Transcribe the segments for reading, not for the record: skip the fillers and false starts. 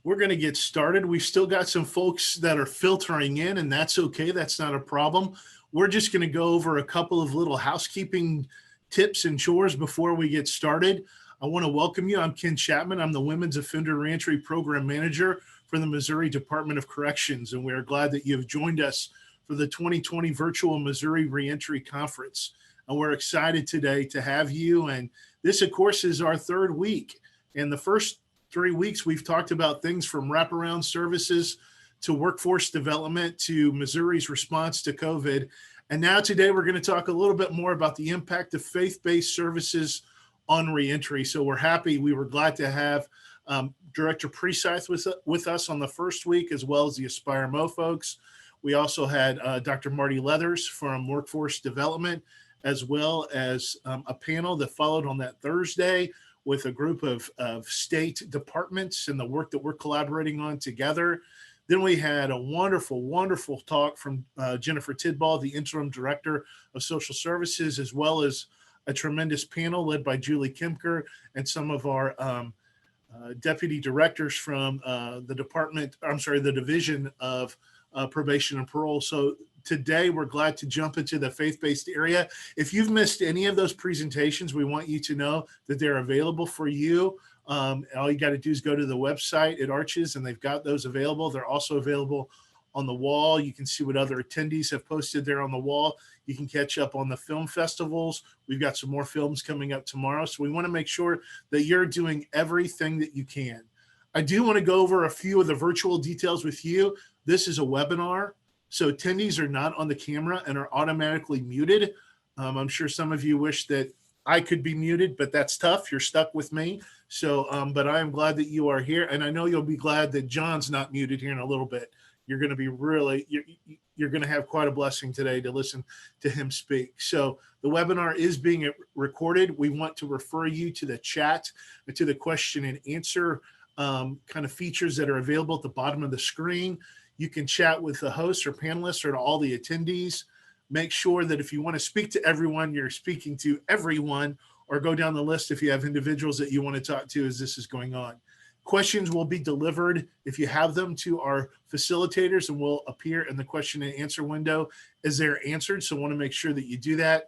We're going to get started. We've still got some folks that are filtering in, and that's okay. That's not a problem. We're just going to go over a couple of little housekeeping tips and chores before we get started. I want to welcome you. I'm Ken Chapman. I'm the Women's Offender Reentry Program Manager for the Missouri Department of Corrections, and we are glad that you have joined us for the 2020 Virtual Missouri Reentry Conference. And we're excited today to have you. And this, of course, is our third week. And the first 3 weeks, we've talked about things from wraparound services to workforce development to Missouri's response to COVID. And now today, we're going to talk a little bit more about the impact of faith-based services on reentry. So we were glad to have Director Precythe with us on the first week, as well as the Aspire Mo folks. We also had Dr. Marty Leathers from Workforce Development, as well as a panel that followed on that Thursday with a group of state departments and the work that we're collaborating on together. Then we had a wonderful, wonderful talk from Jennifer Tidball, the Interim Director of Social Services, as well as a tremendous panel led by Julie Kemker and some of our deputy directors from the Division of Probation and Parole. So today, we're glad to jump into the faith-based area. If you've missed any of those presentations, we want you to know that they're available for you. All you got to do is go to the website at Arches, and they've got those available. They're also available on the wall. You can see what other attendees have posted there on the wall. You can catch up on the film festivals. We've got some more films coming up tomorrow. So we want to make sure that you're doing everything that you can. I do want to go over a few of the virtual details with you. This is a webinar, so attendees are not on the camera and are automatically muted. I'm sure some of you wish that I could be muted, but that's tough. You're stuck with me. So, but I am glad that you are here. And I know you'll be glad that John's not muted here in a little bit. You're going to be you're going to have quite a blessing today to listen to him speak. So the webinar is being recorded. We want to refer you to the chat, to the question and answer kind of features that are available at the bottom of the screen. You can chat with the hosts or panelists or to all the attendees. Make sure that if you want to speak to everyone, you're speaking to everyone, or go down the list if you have individuals that you want to talk to as this is going on. Questions will be delivered, if you have them, to our facilitators and will appear in the question and answer window as they're answered. So I want to make sure that you do that.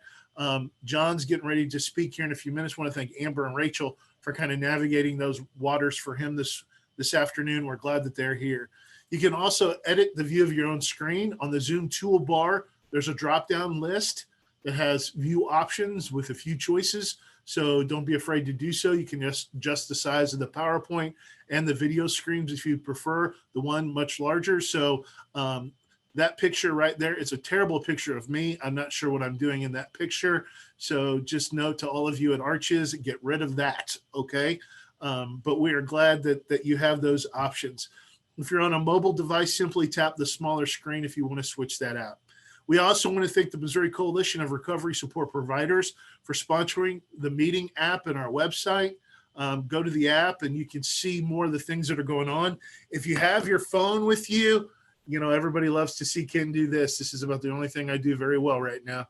John's getting ready to speak here in a few minutes. I want to thank Amber and Rachel for kind of navigating those waters for him this afternoon. We're glad that they're here. You can also edit the view of your own screen. On the Zoom toolbar, there's a drop-down list that has view options with a few choices. So don't be afraid to do so. You can just adjust the size of the PowerPoint and the video screens if you prefer the one much larger. So that picture right there is a terrible picture of me. I'm not sure what I'm doing in that picture. So just note to all of you at Arches, get rid of that, okay? But we are glad that you have those options. If you're on a mobile device, simply tap the smaller screen if you want to switch that out. We also want to thank the Missouri Coalition of Recovery Support Providers for sponsoring the meeting app and our website. Go to the app and you can see more of the things that are going on. If you have your phone with you, you know, everybody loves to see Ken do this. This is about the only thing I do very well right now.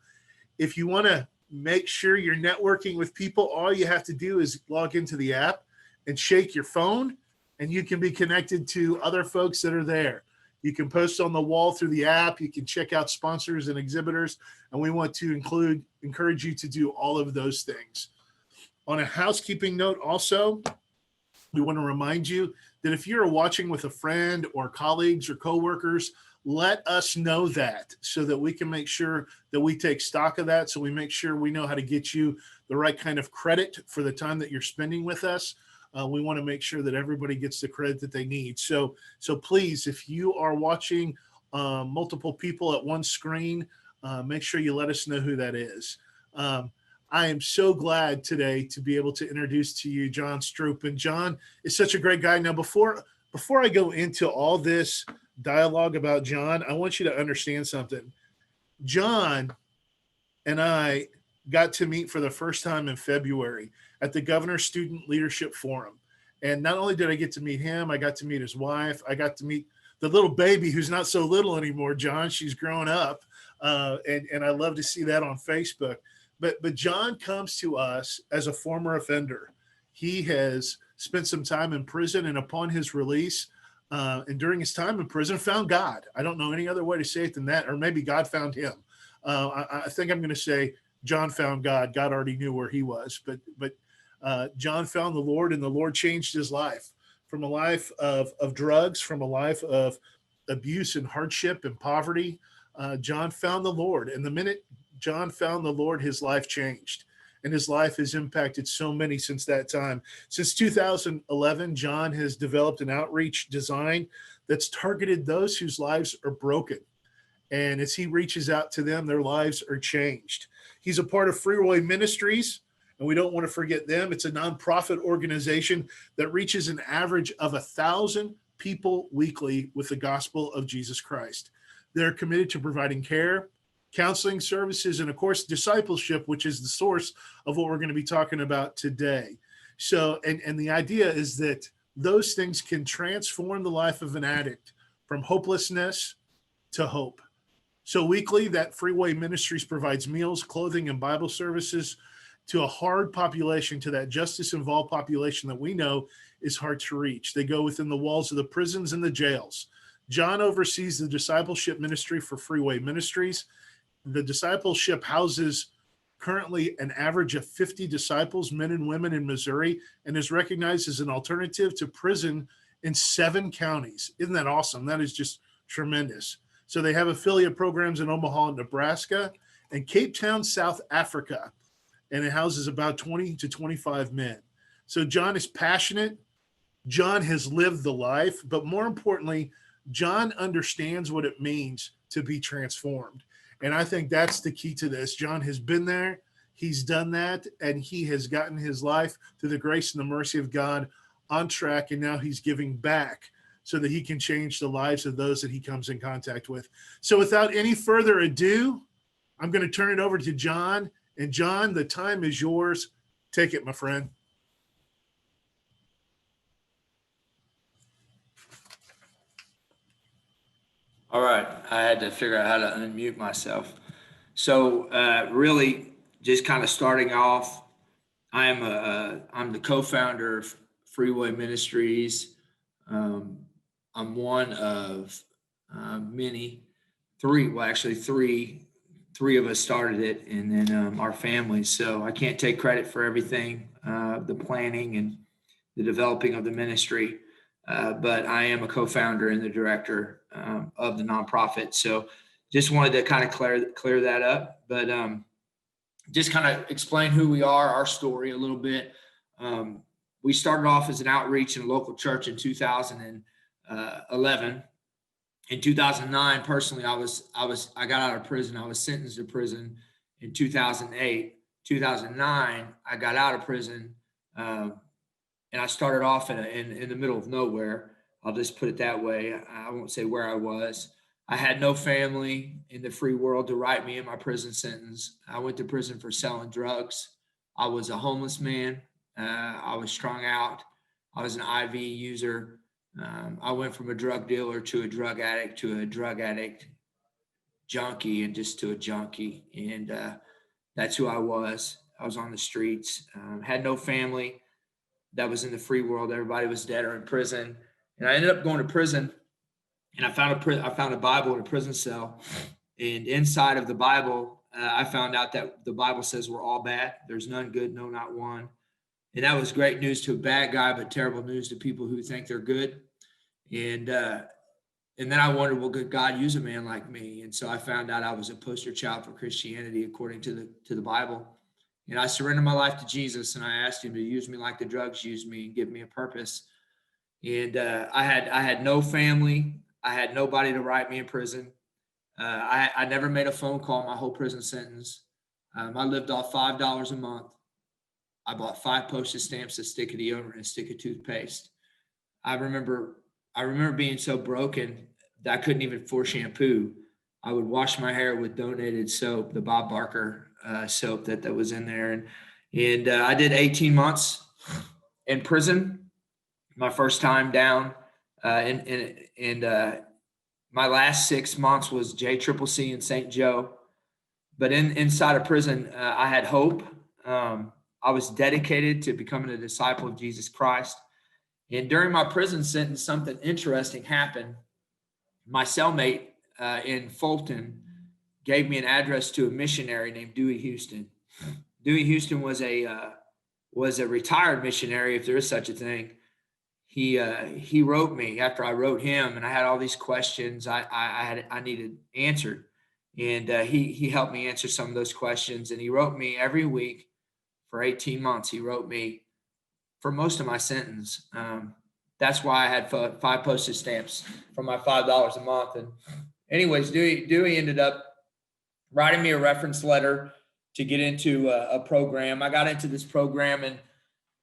If you want to make sure you're networking with people, all you have to do is log into the app and shake your phone, and you can be connected to other folks that are there. You can post on the wall through the app. You can check out sponsors and exhibitors, and we want to encourage you to do all of those things. On a housekeeping note also, we want to remind you that if you're watching with a friend or colleagues or coworkers, let us know that so that we can make sure that we take stock of that, so we make sure we know how to get you the right kind of credit for the time that you're spending with us. We want to make sure that everybody gets the credit that they need. So please, if you are watching multiple people at one screen, make sure you let us know who that is. I am so glad today to be able to introduce to you John Stroup. And John is such a great guy. Now, before I go into all this dialogue about John, I want you to understand something. John and I got to meet for the first time in February at the Governor's Student Leadership Forum. And not only did I get to meet him, I got to meet his wife. I got to meet the little baby who's not so little anymore, John. She's grown up. And I love to see that on Facebook. But John comes to us as a former offender. He has spent some time in prison, and upon his release, and during his time in prison found God. I don't know any other way to say it than that, or maybe God found him. I think I'm going to say John found God. God already knew where he was, but John found the Lord, and the Lord changed his life from a life of drugs, from a life of abuse and hardship and poverty. John found the Lord, and the minute John found the Lord, his life changed, and his life has impacted so many since that time. Since 2011, John has developed an outreach design that's targeted those whose lives are broken. And as he reaches out to them, their lives are changed. He's a part of Freeway Ministries, and we don't want to forget them. It's a nonprofit organization that reaches an average of 1,000 people weekly with the gospel of Jesus Christ. They're committed to providing care, counseling services, and of course, discipleship, which is the source of what we're going to be talking about today. So, and the idea is that those things can transform the life of an addict from hopelessness to hope. So weekly, that Freeway Ministries provides meals, clothing, and Bible services to a hard population, to that justice-involved population that we know is hard to reach. They go within the walls of the prisons and the jails. John oversees the discipleship ministry for Freeway Ministries. The discipleship houses currently an average of 50 disciples, men and women in Missouri, and is recognized as an alternative to prison in 7 counties. Isn't that awesome? That is just tremendous. So they have affiliate programs in Omaha, Nebraska, and Cape Town, South Africa, and it houses about 20 to 25 men. So John is passionate. John has lived the life, but more importantly, John understands what it means to be transformed. And I think that's the key to this. John has been there, he's done that, and he has gotten his life through the grace and the mercy of God on track, and now he's giving back so that he can change the lives of those that he comes in contact with. So without any further ado, I'm going to turn it over to John. And John, the time is yours. Take it, my friend. All right, I had to figure out how to unmute myself. So really just kind of starting off, I'm the co-founder of Freeway Ministries. I'm one of many, three of us started it, and then our family. So I can't take credit for everything, the planning and the developing of the ministry. But I am a co-founder and the director of the nonprofit. So just wanted to kind of clear that up, but just kind of explain who we are, our story a little bit. We started off as an outreach in a local church in 2011. In 2009, personally, I got out of prison. I was sentenced to prison in 2008. 2009, I got out of prison, and I started off in the middle of nowhere. I'll just put it that way. I won't say where I was. I had no family in the free world to write me in my prison sentence. I went to prison for selling drugs. I was a homeless man. I was strung out. I was an IV user. I went from a drug dealer to a drug addict junkie, and just to a junkie. And that's who I was. I was on the streets, had no family that was in the free world. Everybody was dead or in prison. And I ended up going to prison, and I found a Bible in a prison cell. And inside of the Bible, I found out that the Bible says we're all bad. There's none good, no, not one. And that was great news to a bad guy, but terrible news to people who think they're good. And then I wondered, well, could God use a man like me? And so I found out I was a poster child for Christianity according to the Bible. And I surrendered my life to Jesus, and I asked him to use me like the drugs used me and give me a purpose. And I had no family. I had nobody to write me in prison. I never made a phone call my whole prison sentence. I lived off $5 a month. I bought 5 postage stamps, a stick of deodorant, and a stick of toothpaste. I remember being so broken that I couldn't even afford shampoo. I would wash my hair with donated soap, the Bob Barker soap that was in there. And I did 18 months in prison, my first time down. And my last 6 months was JCCC in St. Joe. But inside of prison, I had hope. I was dedicated to becoming a disciple of Jesus Christ. And during my prison sentence, something interesting happened. My cellmate in Fulton gave me an address to a missionary named Dewey Houston. Dewey Houston was a retired missionary, if there is such a thing. He wrote me after I wrote him, and I had all these questions I needed answered, and he helped me answer some of those questions. And he wrote me every week for 18 months. He wrote me for most of my sentence. That's why I had 5 postage stamps for my $5 a month. And anyways, Dewey ended up writing me a reference letter to get into a program. I got into this program,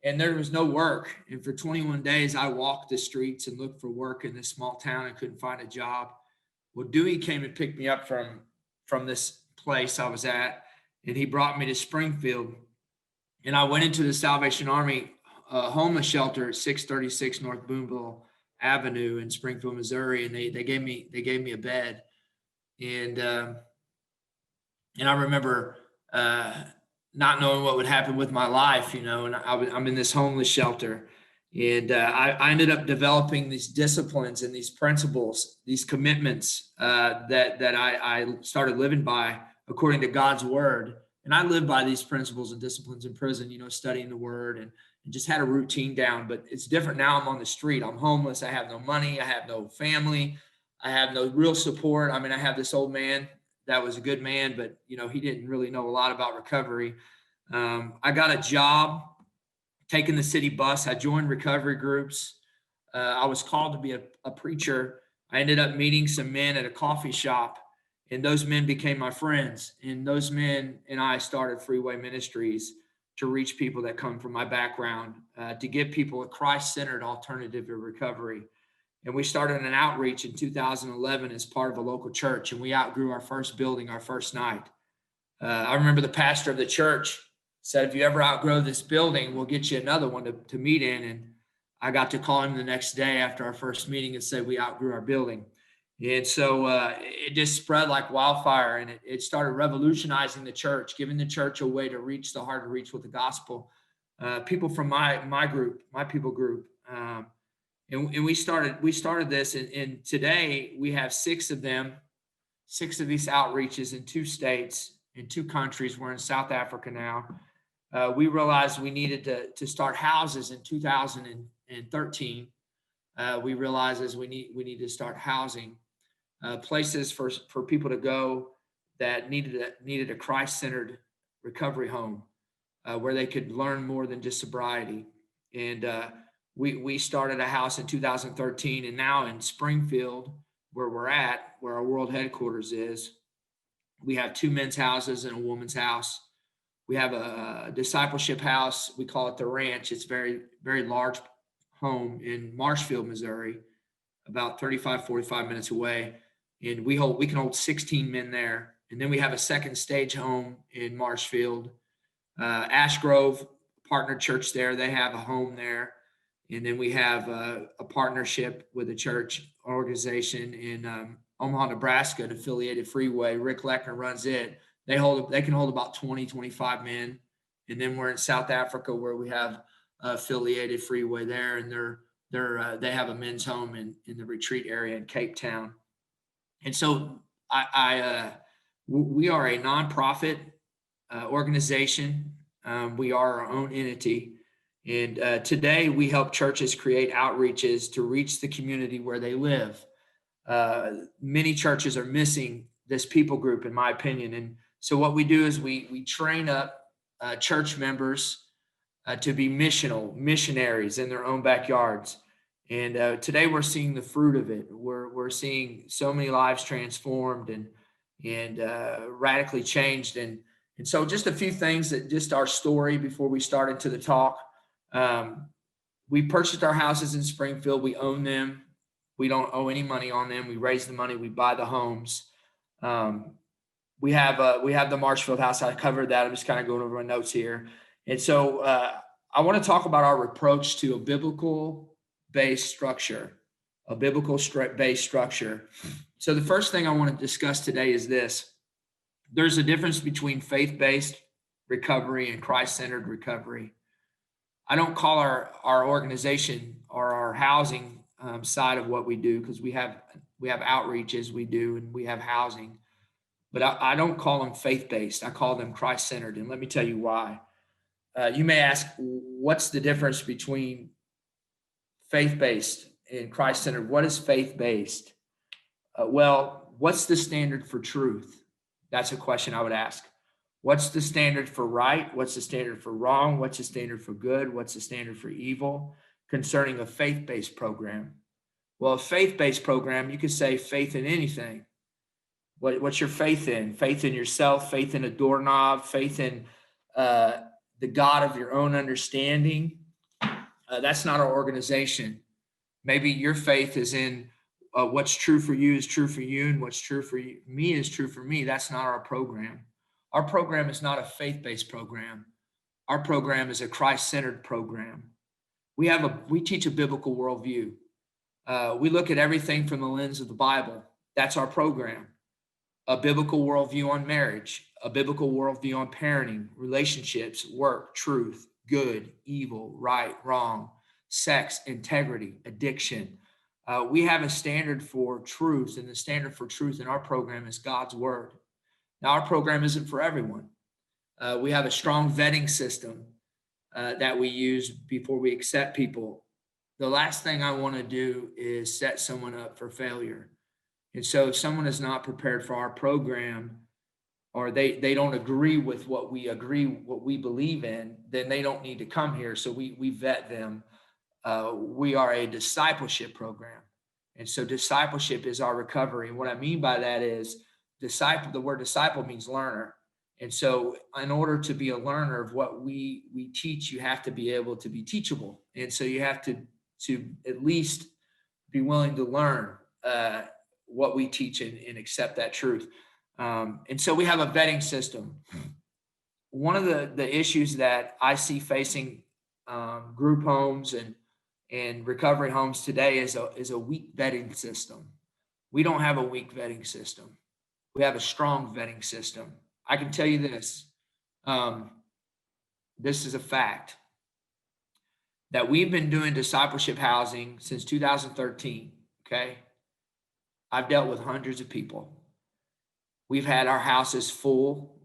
and there was no work. And for 21 days, I walked the streets and looked for work in this small town and couldn't find a job. Well, Dewey came and picked me up from this place I was at, and he brought me to Springfield. And I went into the Salvation Army homeless shelter at 636 North Boonville Avenue in Springfield, Missouri, and they gave me a bed. And I remember not knowing what would happen with my life, and I'm in this homeless shelter, and I ended up developing these disciplines and these principles, these commitments that I started living by according to God's word. And I lived by these principles and disciplines in prison, studying the word and just had a routine down. But it's different now. I'm on the street. I'm homeless. I have no money. I have no family. I have no real support. I mean, I have this old man that was a good man, but he didn't really know a lot about recovery. I got a job taking the city bus. I joined recovery groups. I was called to be a preacher. I ended up meeting some men at a coffee shop, and those men became my friends. And those men and I started Freeway Ministries to reach people that come from my background, to give people a Christ-centered alternative to recovery. And we started an outreach in 2011 as part of a local church, and we outgrew our first building our first night. I remember the pastor of the church said, if you ever outgrow this building, we'll get you another one to meet in. And I got to call him the next day after our first meeting and say we outgrew our building. And so it just spread like wildfire, and it started revolutionizing the church, giving the church a way to reach the hard to reach with the gospel. People from my group, my people group, and we started this, and today we have 6 of them, 6 of these outreaches in 2 states, in 2 countries. We're in South Africa now. We realized we needed to start houses in 2013. We realized as we need to start housing places for people to go that needed a Christ-centered recovery home where they could learn more than just sobriety. And we started a house in 2013, and now in Springfield, where we're at, where our world headquarters is, we have 2 men's houses and a woman's house. We have a discipleship house. We call it the Ranch. It's very, very large home in Marshfield, Missouri, about 45 minutes away. And we can hold 16 men there. And then we have a second stage home in Marshfield. Ash Grove, partner church there, they have a home there. And then we have a partnership with a church organization in Omaha, Nebraska, an affiliated Freeway. Rick Leckner runs it. They can hold about 20, 25 men. And then we're in South Africa, where we have affiliated Freeway there, and they have a men's home in the retreat area in Cape Town. And so we are a nonprofit organization. We are our own entity. And today we help churches create outreaches to reach the community where they live. Many churches are missing this people group, in my opinion. And so what we do is we train up church members to be missionaries in their own backyards. And today we're seeing the fruit of it. We're seeing so many lives transformed and radically changed. And so just a few things that just our story before we start into the talk. We purchased our houses in Springfield. We own them. We don't owe any money on them. We raise the money. We buy the homes. We have the Marshfield house. I covered that. I'm just kind of going over my notes here. And so I want to talk about our approach to a biblical-based structure, based structure. So the first thing I want to discuss today is this. There's a difference between faith-based recovery and Christ-centered recovery. I don't call our organization or our housing side of what we do, because we have outreaches we do, and we have housing, but I don't call them faith-based. I call them Christ-centered, and let me tell you why. You may ask, what's the difference between faith-based and Christ-centered? What is faith-based? Well, what's the standard for truth? That's a question I would ask. What's the standard for right? What's the standard for wrong? What's the standard for good? What's the standard for evil concerning a faith-based program? Well, a faith-based program, you could say faith in anything. What's your faith in? Faith in yourself, faith in a doorknob, faith in the God of your own understanding. That's not our organization. Maybe your faith is in what's true for you is true for you, and what's true for me is true for me. That's not our program. Our program is not a faith-based program. Our program is a Christ-centered program. We teach a biblical worldview. We look at everything from the lens of the Bible. That's our program. A biblical worldview on marriage, a biblical worldview on parenting, relationships, work, truth, good, evil, right, wrong, sex, integrity, addiction. We have a standard for truth, and the standard for truth in our program is God's word. Now, our program isn't for everyone. We have a strong vetting system that we use before we accept people. The last thing I want to do is set someone up for failure. And so if someone is not prepared for our program, or they don't agree with what we believe in, then they don't need to come here. So we vet them. We are a discipleship program. And so discipleship is our recovery. And what I mean by that is the word disciple means learner. And so in order to be a learner of what we teach, you have to be able to be teachable. And so you have to at least be willing to learn what we teach and accept that truth. And so we have a vetting system. One of the issues that I see facing group homes and recovery homes today is a weak vetting system. We don't have a weak vetting system. We have a strong vetting system. I can tell you this. This is a fact, that we've been doing discipleship housing since 2013. Okay. I've dealt with hundreds of people. We've had our houses full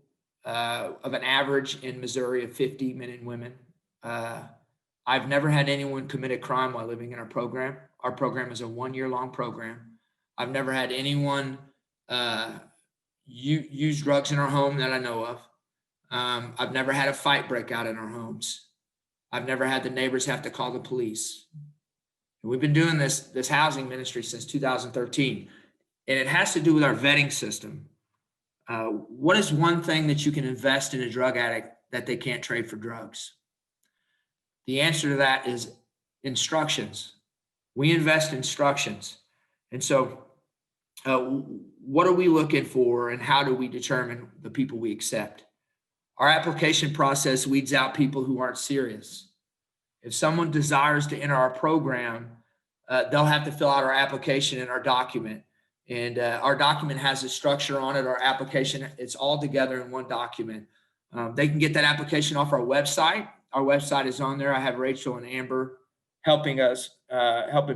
of an average in Missouri of 50 men and women. I've never had anyone commit a crime while living in our program. Our program is a 1-year-long program. I've never had anyone use drugs in our home that I know of. I've never had a fight break out in our homes. I've never had the neighbors have to call the police. And we've been doing this housing ministry since 2013, and it has to do with our vetting system. What is one thing that you can invest in a drug addict that they can't trade for drugs? The answer to that is instructions. We invest in instructions. And so what are we looking for, and how do we determine the people we accept? Our application process weeds out people who aren't serious. If someone desires to enter our program, they'll have to fill out our application and our document. And our document has a structure on it. Our application, it's all together in one document. They can get that application off our website. Our website is on there. I have Rachel and Amber helping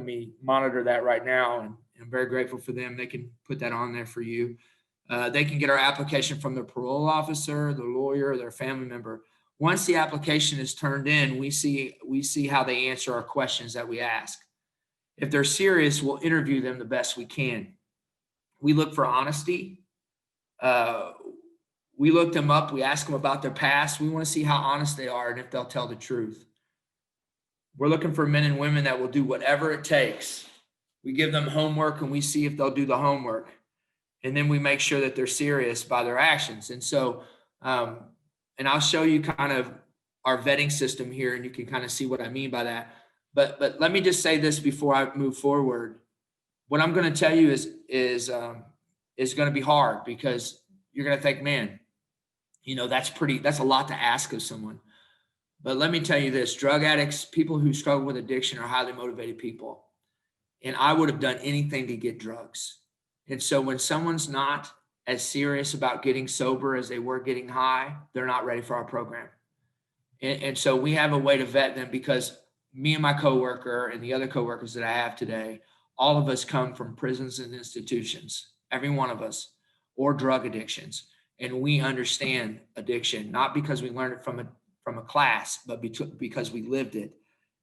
me monitor that right now. And I'm very grateful for them. They can put that on there for you. They can get our application from their parole officer, their lawyer, their family member. Once the application is turned in, we see how they answer our questions that we ask. If they're serious, we'll interview them the best we can. We look for honesty. We look them up. We ask them about their past. We want to see how honest they are and if they'll tell the truth. We're looking for men and women that will do whatever it takes. We give them homework and we see if they'll do the homework. And then we make sure that they're serious by their actions. And so, and I'll show you kind of our vetting system here, and you can kind of see what I mean by that. But let me just say this before I move forward. What I'm going to tell you is going to be hard, because you're going to think, man, that's a lot to ask of someone. But let me tell you this: drug addicts, people who struggle with addiction, are highly motivated people. And I would have done anything to get drugs. And so when someone's not as serious about getting sober as they were getting high, they're not ready for our program. And so we have a way to vet them, because me and my coworker and the other coworkers that I have today, all of us come from prisons and institutions, every one of us, or drug addictions. And we understand addiction, not because we learned it from a class, but because we lived it.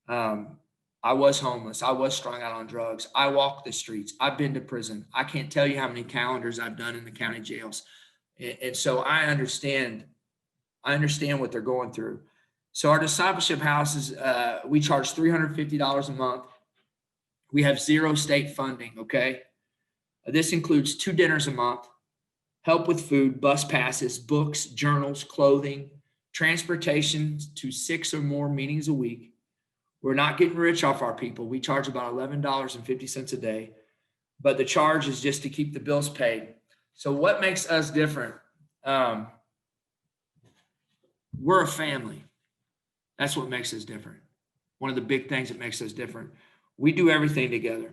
I was homeless. I was strung out on drugs. I walked the streets. I've been to prison. I can't tell you how many calendars I've done in the county jails. And so I understand what they're going through. So our discipleship houses, we charge $350 a month. We have zero state funding, okay? This includes 2 dinners a month, help with food, bus passes, books, journals, clothing, transportation to 6 or more meetings a week. We're not getting rich off our people. We charge about $11.50 a day, but the charge is just to keep the bills paid. So what makes us different? We're a family. That's what makes us different. One of the big things that makes us different. We do everything together.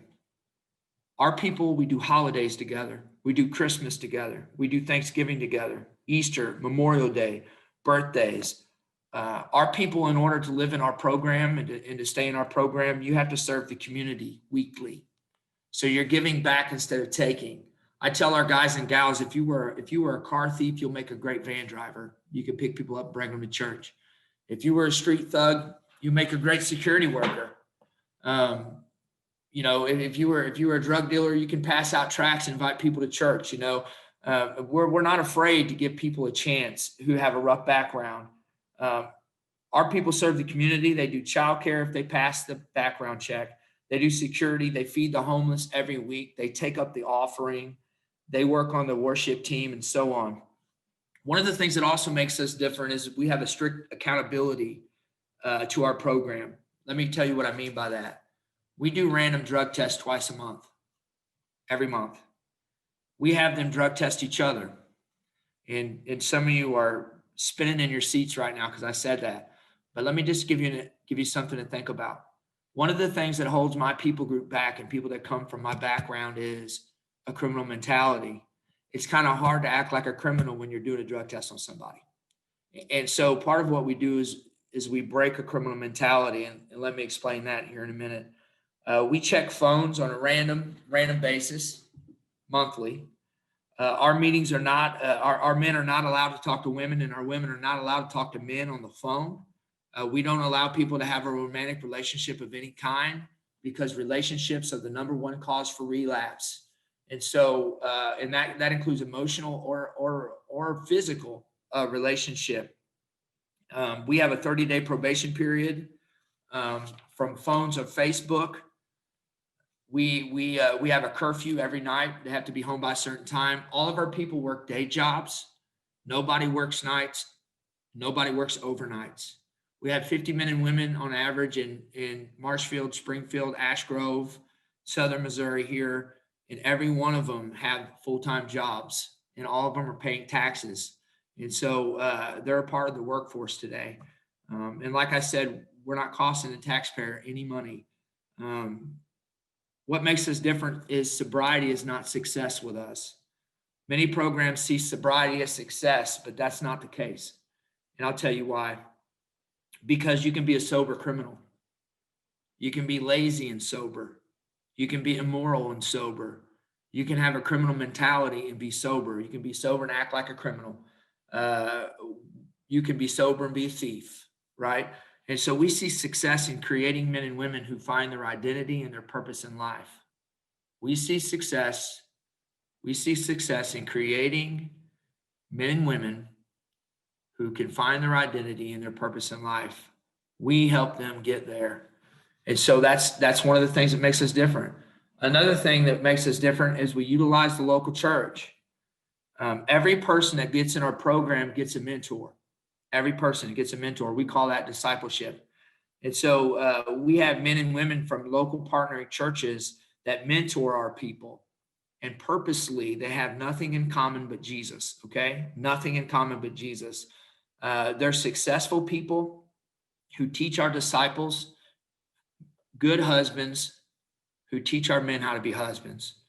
Our people, we do holidays together. We do Christmas together. We do Thanksgiving together, Easter, Memorial Day, birthdays. Our people, in order to live in our program and to stay in our program, you have to serve the community weekly. So you're giving back instead of taking. I tell our guys and gals, if you were a car thief, you'll make a great van driver. You can pick people up and bring them to church. If you were a street thug, you make a great security worker. If you were a drug dealer, you can pass out tracts and invite people to church. We're not afraid to give people a chance who have a rough background. Our people serve the community. They do childcare if they pass the background check. They do security. They feed the homeless every week. They take up the offering. They work on the worship team and so on. One of the things that also makes us different is we have a strict accountability to our program. Let me tell you what I mean by that. We do random drug tests twice a month, every month. We have them drug test each other. And some of you are spinning in your seats right now because I said that. But let me just give you something to think about. One of the things that holds my people group back and people that come from my background is a criminal mentality. It's kind of hard to act like a criminal when you're doing a drug test on somebody. And so part of what we do is we break a criminal mentality. And let me explain that here in a minute. We check phones on a random basis monthly. Our meetings are not, our men are not allowed to talk to women, and our women are not allowed to talk to men on the phone. We don't allow people to have a romantic relationship of any kind, because relationships are the number one cause for relapse. And so, and that includes emotional or physical relationship. We have a 30-day probation period from phones or Facebook. We have a curfew every night. They have to be home by a certain time. All of our people work day jobs. Nobody works nights. Nobody works overnights. We have 50 men and women on average in Marshfield, Springfield, Ash Grove, Southern Missouri here, and every one of them have full-time jobs, and all of them are paying taxes. And so they're a part of the workforce today. And like I said, we're not costing the taxpayer any money. What makes us different is sobriety is not success with us. Many programs see sobriety as success, but that's not the case. And I'll tell you why. Because you can be a sober criminal. You can be lazy and sober. You can be immoral and sober. You can have a criminal mentality and be sober. You can be sober and act like a criminal. You can be sober and be a thief, right? And so we see success in creating men and women who find their identity and their purpose in life. We see success in creating men and women who can find their identity and their purpose in life. We help them get there. And so that's one of the things that makes us different. Another thing that makes us different is we utilize the local church. Every person that gets in our program gets a mentor. Every person gets a mentor. We call that discipleship. And so we have men and women from local partnering churches that mentor our people. And purposely, they have nothing in common but Jesus, okay? Nothing in common but Jesus. They're successful people who teach our disciples, good husbands who teach our men how to be husbands,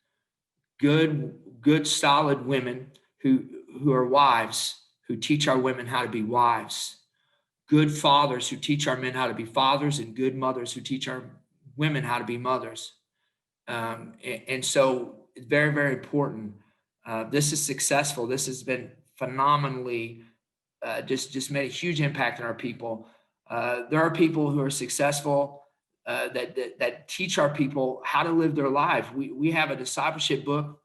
good solid women who are wives who teach our women how to be wives, good fathers who teach our men how to be fathers, and good mothers who teach our women how to be mothers. And so it's very, very important. This is successful. This has been phenomenally, just made a huge impact on our people. There are people who are successful that teach our people how to live their life. We have a discipleship book,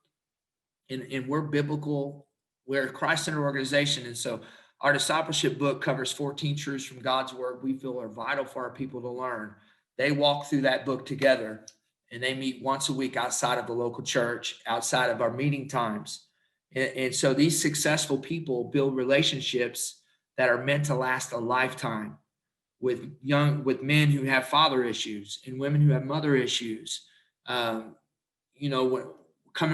and we're biblical. We're a Christ-centered organization. And so our discipleship book covers 14 truths from God's word we feel are vital for our people to learn. They walk through that book together, and they meet once a week outside of the local church, outside of our meeting times. And so these successful people build relationships that are meant to last a lifetime with men who have father issues and women who have mother issues. Coming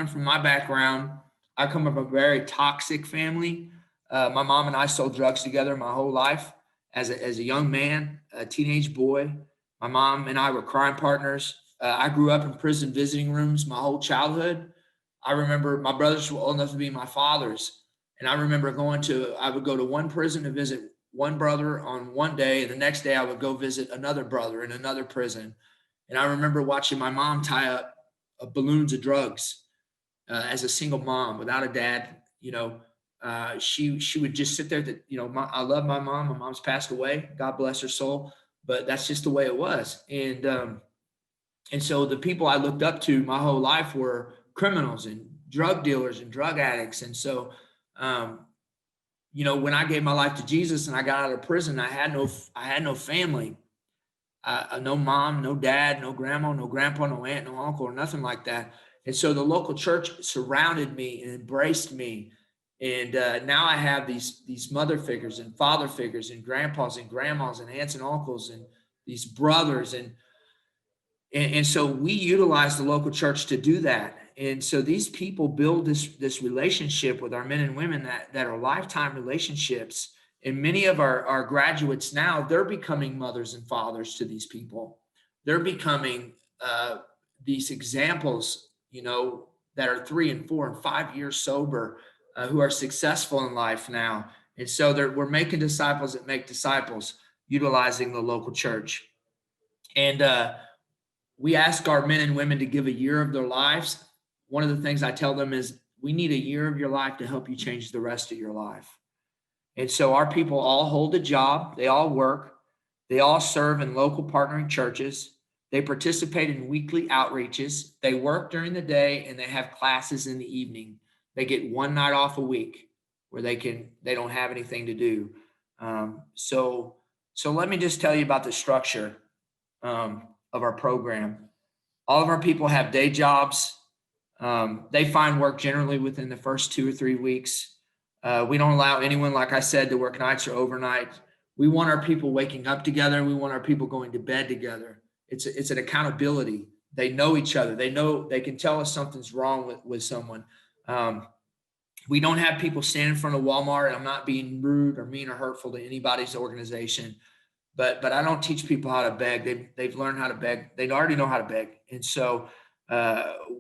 from my background, I come from a very toxic family. My mom and I sold drugs together my whole life as a young man, a teenage boy. My mom and I were crime partners. I grew up in prison visiting rooms my whole childhood. I remember my brothers were old enough to be my fathers. And I remember I would go to one prison to visit one brother on one day, and the next day I would go visit another brother in another prison. And I remember watching my mom tie up balloons of drugs as a single mom without a dad. She would just sit there. I love my mom. My mom's passed away. God bless her soul. But that's just the way it was. And so the people I looked up to my whole life were criminals and drug dealers and drug addicts. And so, when I gave my life to Jesus and I got out of prison, I had no family, no mom, no dad, no grandma, no grandpa, no aunt, no uncle, or nothing like that. And so the local church surrounded me and embraced me. And now I have these mother figures and father figures and grandpas and grandmas and aunts and uncles and these brothers. And so we utilize the local church to do that. And so these people build this relationship with our men and women that are lifetime relationships. And many of our graduates now, they're becoming mothers and fathers to these people. They're becoming these examples, that are 3 and 4 and 5 years sober, who are successful in life now. And so we're making disciples that make disciples, utilizing the local church. And we ask our men and women to give a year of their lives. One of the things I tell them is, we need a year of your life to help you change the rest of your life. And so our people all hold a job. They all work. They all serve in local partnering churches. They participate in weekly outreaches. They work during the day, and they have classes in the evening. They get one night off a week where they don't have anything to do. So let me just tell you about the structure of our program. All of our people have day jobs. They find work generally within the first 2 or 3 weeks. We don't allow anyone, like I said, to work nights or overnight. We want our people waking up together. We want our people going to bed together. It's an accountability. They know each other. They know they can tell us something's wrong with someone. We don't have people stand in front of Walmart. I'm not being rude or mean or hurtful to anybody's organization, but I don't teach people how to beg. They've learned how to beg. They already know how to beg. And so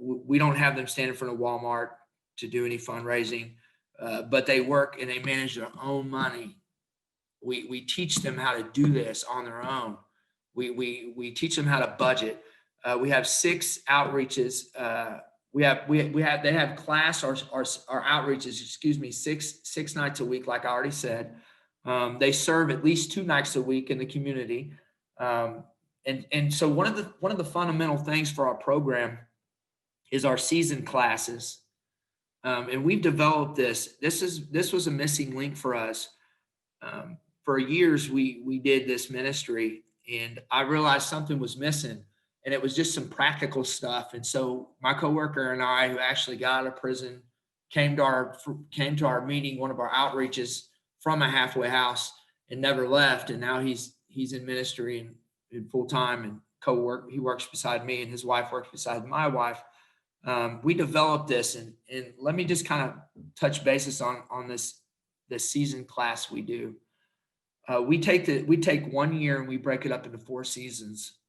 we don't have them stand in front of Walmart to do any fundraising, but they work and they manage their own money. We teach them how to do this on their own. We teach them how to budget. We have 6 outreaches. They have class or outreaches, 6 nights a week, like I already said. They serve at least 2 nights a week in the community. And so one of the fundamental things for our program is our season classes. And we've developed this. This was a missing link for us. For years, we did this ministry, and I realized something was missing, and it was just some practical stuff. And so my coworker and I, who actually got out of prison, came to our meeting, one of our outreaches, from a halfway house, and never left. And now he's in ministry and in full time and co-work. He works beside me, and his wife works beside my wife. We developed this, and let me just kind of touch basis on this season class we do. We take 1 year and we break it up into 4 seasons.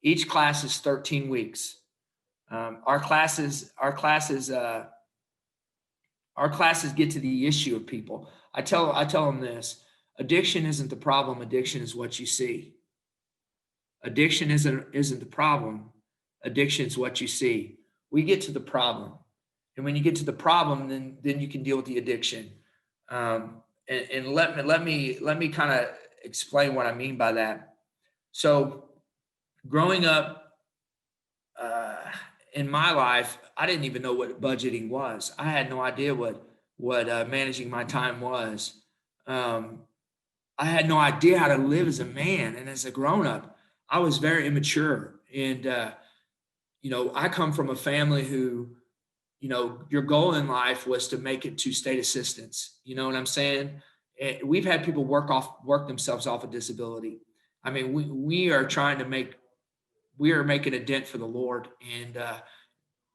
Each class is 13 weeks. Our classes get to the issue of people. I tell them this. Addiction isn't the problem. Addiction is what you see. Addiction isn't the problem. Addiction is what you see. We get to the problem. And when you get to the problem, then you can deal with the addiction. And let me kind of explain what I mean by that. So growing up in my life, I didn't even know what budgeting was. I had no idea what managing my time was. I had no idea how to live as a man, and as a grown up, I was very immature. And I come from a family who, your goal in life was to make it to state assistance. You know what I'm saying? And we've had people work themselves off of disability. I mean, we are making a dent for the Lord, and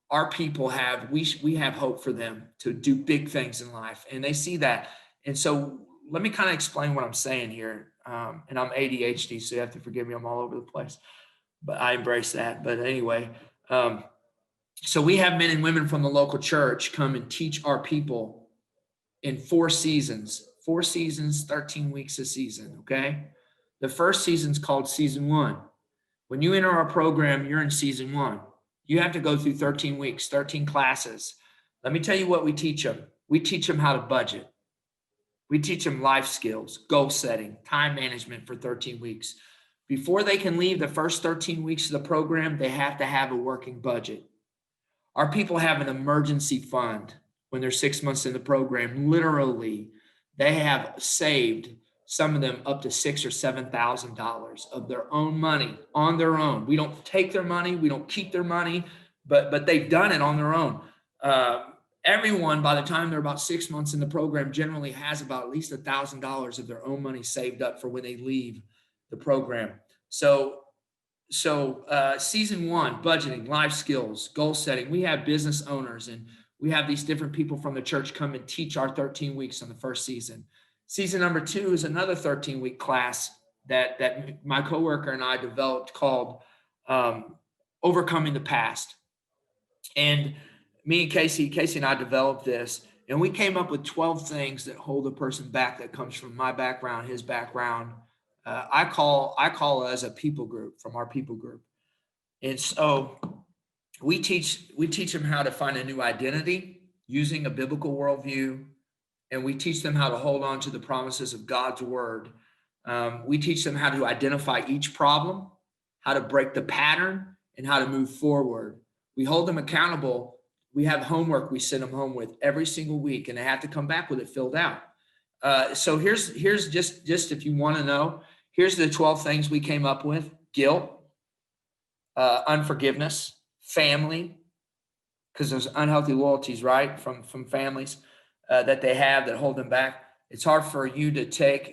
our people we have hope for them to do big things in life, and they see that. And so let me kind of explain what I'm saying here. And I'm ADHD, so you have to forgive me. I'm all over the place, but I embrace that. But anyway, so we have men and women from the local church come and teach our people in 4 seasons, 13 weeks a season. Okay. The first season's called season 1. When you enter our program, you're in season 1. You have to go through 13 weeks, 13 classes. Let me tell you what we teach them. We teach them how to budget. We teach them life skills, goal setting, time management for 13 weeks. Before they can leave the first 13 weeks of the program, they have to have a working budget. Our people have an emergency fund when they're 6 months in the program. Literally, they have saved, some of them, up to $6,000 or $7,000 of their own money on their own. We don't take their money, we don't keep their money, but they've done it on their own. Everyone, by the time they're about 6 months in the program, generally has about at least $1,000 of their own money saved up for when they leave the program. So season 1, budgeting, life skills, goal setting. We have business owners, and we have these different people from the church come and teach our 13 weeks on the first season. Season number 2 is another 13-week class that my coworker and I developed called Overcoming the Past. And me and Casey and I developed this, and we came up with 12 things that hold a person back that comes from my background, his background. I call us a people group, from our people group. And so we teach them how to find a new identity using a biblical worldview, and we teach them how to hold on to the promises of God's word. We teach them how to identify each problem, how to break the pattern, and how to move forward. We hold them accountable. We have homework we send them home with every single week, and they have to come back with it filled out. So here's just if you want to know, here's the 12 things we came up with: guilt, unforgiveness, family, because there's unhealthy loyalties, right, from families that they have that hold them back. It's hard for you to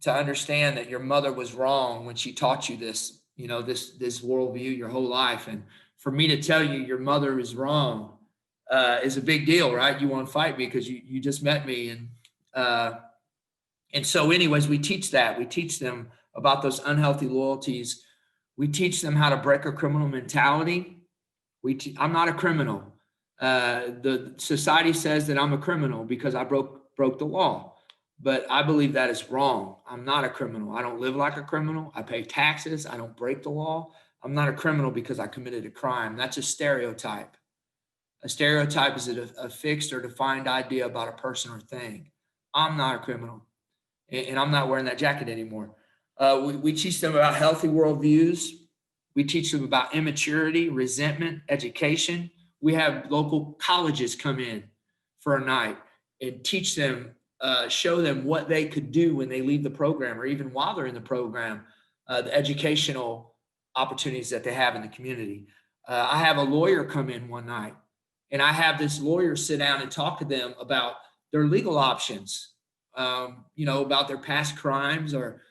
understand that your mother was wrong when she taught you this, this worldview your whole life. And for me to tell you your mother is wrong is a big deal, right? You want to fight me because you just met me. And so anyways, we teach that. We teach them about those unhealthy loyalties. We teach them how to break a criminal mentality. I'm not a criminal. The society says that I'm a criminal because I broke the law. But I believe that is wrong. I'm not a criminal. I don't live like a criminal. I pay taxes. I don't break the law. I'm not a criminal because I committed a crime. That's a stereotype. A stereotype is a fixed or defined idea about a person or thing. I'm not a criminal, and I'm not wearing that jacket anymore. We teach them about healthy worldviews. We teach them about immaturity, resentment, education. We have local colleges come in for a night and teach them, show them what they could do when they leave the program, or even while they're in the program, the educational opportunities that they have in the community. I have a lawyer come in one night, and I have this lawyer sit down and talk to them about their legal options, about their past crimes, or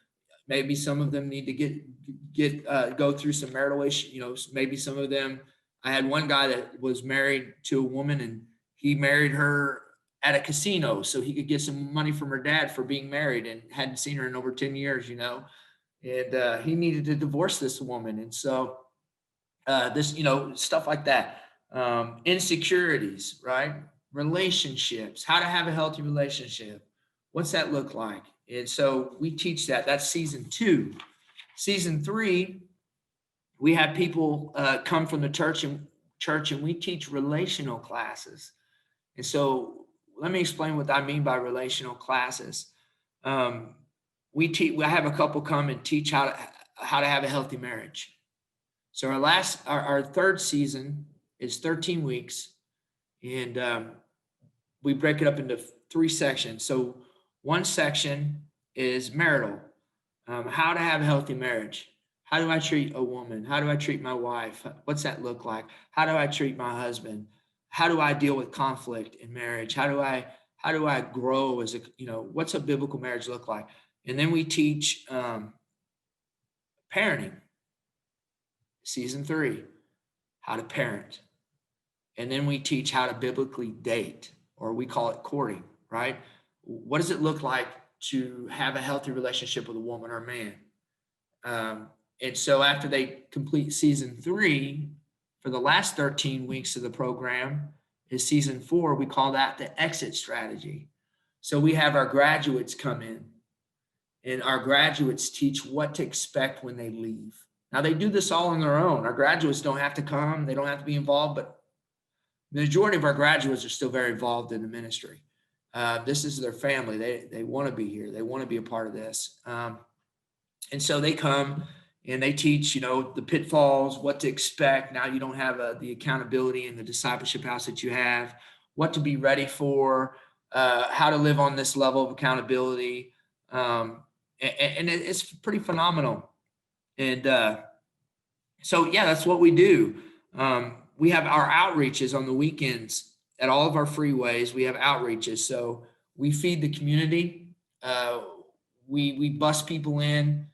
maybe some of them need to go through some marital issues. Maybe some of them. I had one guy that was married to a woman, and he married her at a casino so he could get some money from her dad for being married, and hadn't seen her in over 10 years, and he needed to divorce this woman. And so this, stuff like that, insecurities, right? Relationships, how to have a healthy relationship. What's that look like? And so we teach that. That's season 2. Season 3, we have people come from the church and we teach relational classes. And so let me explain what I mean by relational classes. I have a couple come and teach how to have a healthy marriage. So our third season is 13 weeks, and we break it up into 3 sections. So one section is marital, how to have a healthy marriage. How do I treat a woman? How do I treat my wife? What's that look like? How do I treat my husband? How do I deal with conflict in marriage? How do I grow as what's a biblical marriage look like? And then we teach parenting. Season 3, how to parent. And then we teach how to biblically date, or we call it courting, right? What does it look like to have a healthy relationship with a woman or a man? And so after they complete season 3, for the last 13 weeks of the program is season 4. We call that the exit strategy. So we have our graduates come in, and our graduates teach what to expect when they leave. Now, they do this all on their own. Our graduates don't have to come. They don't have to be involved, but the majority of our graduates are still very involved in the ministry. This is their family. They want to be here. They want to be a part of this. And so they come and they teach, the pitfalls, what to expect. Now you don't have the accountability in the discipleship house that you have, what to be ready for, how to live on this level of accountability. And it's pretty phenomenal. And so, yeah, that's what we do. We have our outreaches on the weekends at all of our freeways. We have outreaches. So we feed the community. We bus people in.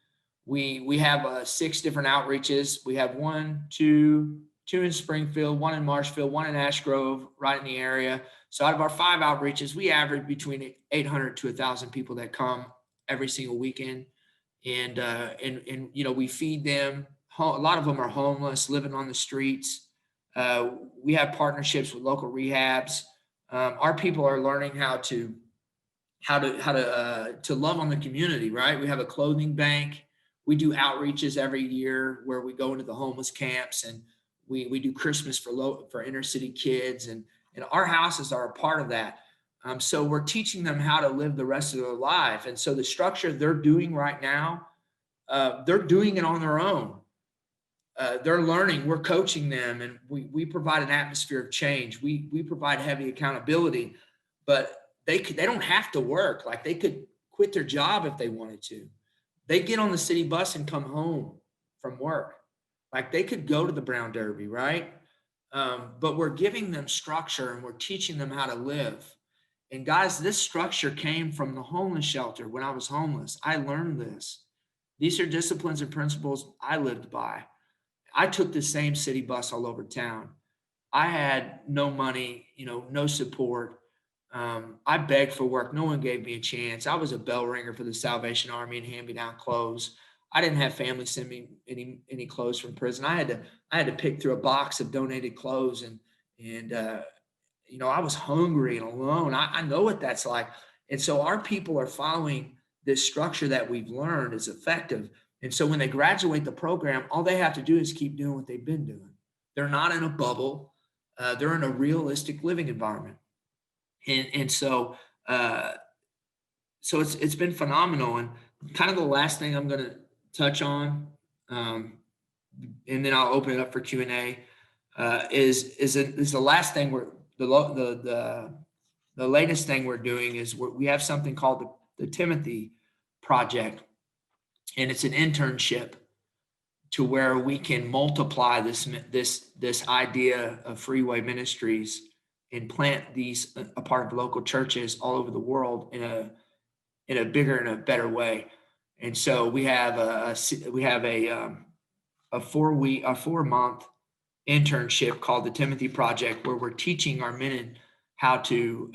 We have 6 different outreaches. We have 2 in Springfield, 1 in Marshfield, 1 in Ash Grove, right in the area. So out of our 5 outreaches, we average between 800 to 1,000 people that come every single weekend. And we feed them. A lot of them are homeless, living on the streets. We have partnerships with local rehabs. Our people are learning how to love on the community, right? We have a clothing bank. We do outreaches every year where we go into the homeless camps, and we do Christmas for inner city kids, and our houses are a part of that. So we're teaching them how to live the rest of their life. And so the structure they're doing right now, they're doing it on their own. They're learning, we're coaching them, and we provide an atmosphere of change. We provide heavy accountability, but they don't have to work. Like, they could quit their job if they wanted to. They get on the city bus and come home from work. Like, they could go to the Brown Derby, right? But we're giving them structure, and we're teaching them how to live. And guys, this structure came from the homeless shelter. When I was homeless, I learned this. These are disciplines and principles I lived by. I took the same city bus all over town. I had no money, no support. I begged for work. No one gave me a chance. I was a bell ringer for the Salvation Army and hand me down clothes. I didn't have family send me any clothes from prison. I had to pick through a box of donated clothes, and I was hungry and alone. I know what that's like. And so our people are following this structure that we've learned is effective. And so when they graduate the program, all they have to do is keep doing what they've been doing. They're not in a bubble. They're in a realistic living environment. And so it's been phenomenal. And kind of the last thing I'm going to touch on, and then I'll open it up for Q&A, is the last thing the latest thing we're doing is we have something called the Timothy Project. And it's an internship to where we can multiply this idea of Freeway Ministries and plant these a part of local churches all over the world in a bigger and a better way. And so we have a 4-month internship called the Timothy Project, where we're teaching our men how to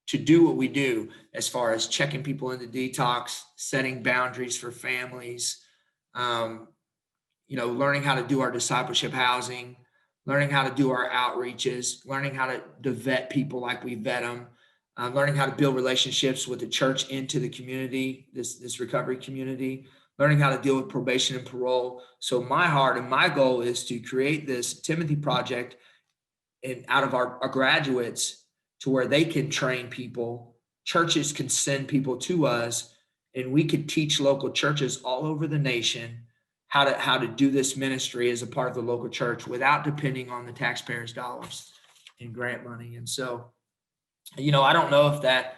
do what we do as far as checking people into detox, setting boundaries for families, learning how to do our discipleship housing, learning how to do our outreaches, learning how to vet people like we vet them. learning how to build relationships with the church into the community, this recovery community, learning how to deal with probation and parole. So my heart and my goal is to create this Timothy project and out of our graduates to where they can train people. Churches can send people to us, and we could teach local churches all over the nation how to do this ministry as a part of the local church without depending on the taxpayers' dollars and grant money. And so, I don't know if that